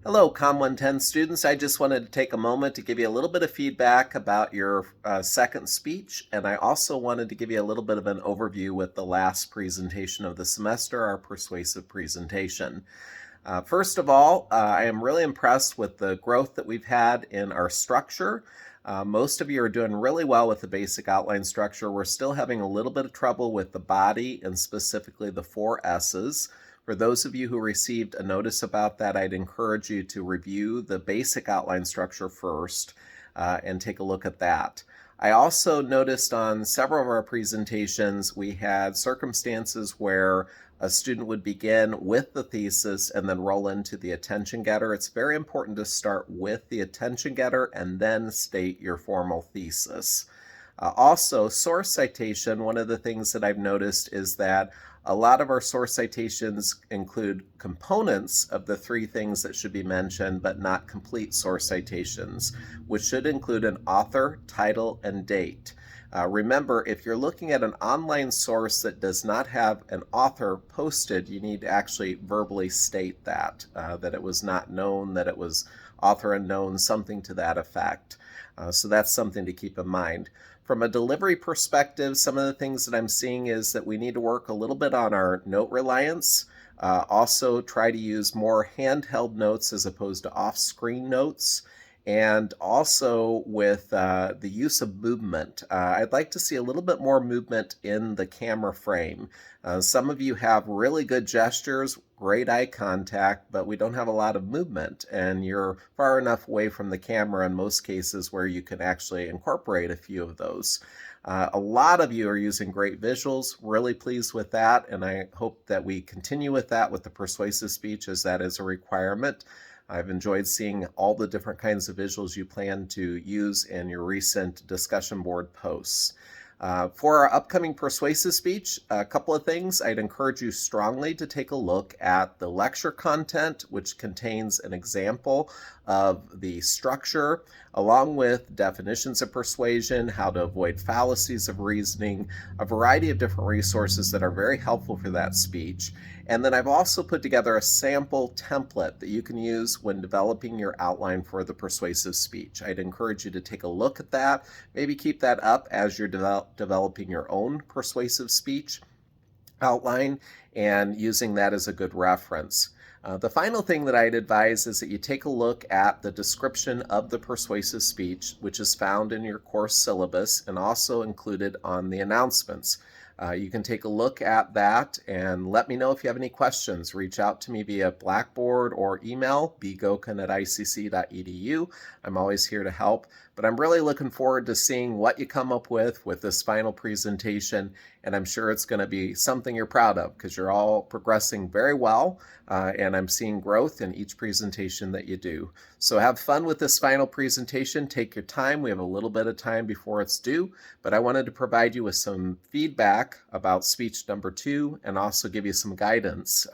Hello, Com 110 students. I just wanted to take a moment to give you a little bit of feedback about your second speech, and I also wanted to give you a little bit of an overview with the last presentation of the semester, our persuasive presentation. First of all, I am really impressed with the growth that we've had in our structure. Most of you are doing really well with the basic outline structure. We're still having a little bit of trouble with the body and specifically the 4S's. For those of you who received a notice about that, I'd encourage you to review the basic outline structure first and take a look at that. I also noticed on several of our presentations we had circumstances where a student would begin with the thesis and then roll into the attention getter. It's very important to start with the attention getter and then state your formal thesis. Also, source citation, one of the things that I've noticed is that a lot of our source citations include components of the three things that should be mentioned, but not complete source citations, which should include an author, title, and date. Remember, if you're looking at an online source that does not have an author posted, you need to actually verbally state that it was not known, that it was author unknown, something to that effect. So that's something to keep in mind. From a delivery perspective, some of the things that I'm seeing is that we need to work a little bit on our note reliance. Also try to use more handheld notes as opposed to off-screen notes. And also with the use of movement. I'd like to see a little bit more movement in the camera frame. Some of you have really good gestures, great eye contact, but we don't have a lot of movement, and you're far enough away from the camera in most cases where you can actually incorporate a few of those. A lot of you are using great visuals, really pleased with that, and I hope that we continue with that with the persuasive speech, as that is a requirement. I've enjoyed seeing all the different kinds of visuals you plan to use in your recent discussion board posts. For our upcoming persuasive speech, a couple of things. I'd encourage you strongly to take a look at the lecture content, which contains an example of the structure, along with definitions of persuasion, how to avoid fallacies of reasoning, a variety of different resources that are very helpful for that speech. And then I've also put together a sample template that you can use when developing your outline for the persuasive speech. I'd encourage you to take a look at that, maybe keep that up as you're developing your own persuasive speech outline and using that as a good reference. The final thing that I'd advise is that you take a look at the description of the persuasive speech, which is found in your course syllabus and also included on the announcements. You can take a look at that and let me know if you have any questions. Reach out to me via Blackboard or email, bgoken@icc.edu. I'm always here to help, but I'm really looking forward to seeing what you come up with this final presentation, and I'm sure it's going to be something you're proud of because you're all progressing very well, and I'm seeing growth in each presentation that you do. So have fun with this final presentation. Take your time. We have a little bit of time before it's due, but I wanted to provide you with some feedback about speech number 2 and also give you some guidance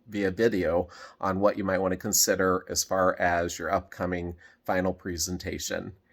via video on what you might want to consider as far as your upcoming final presentation.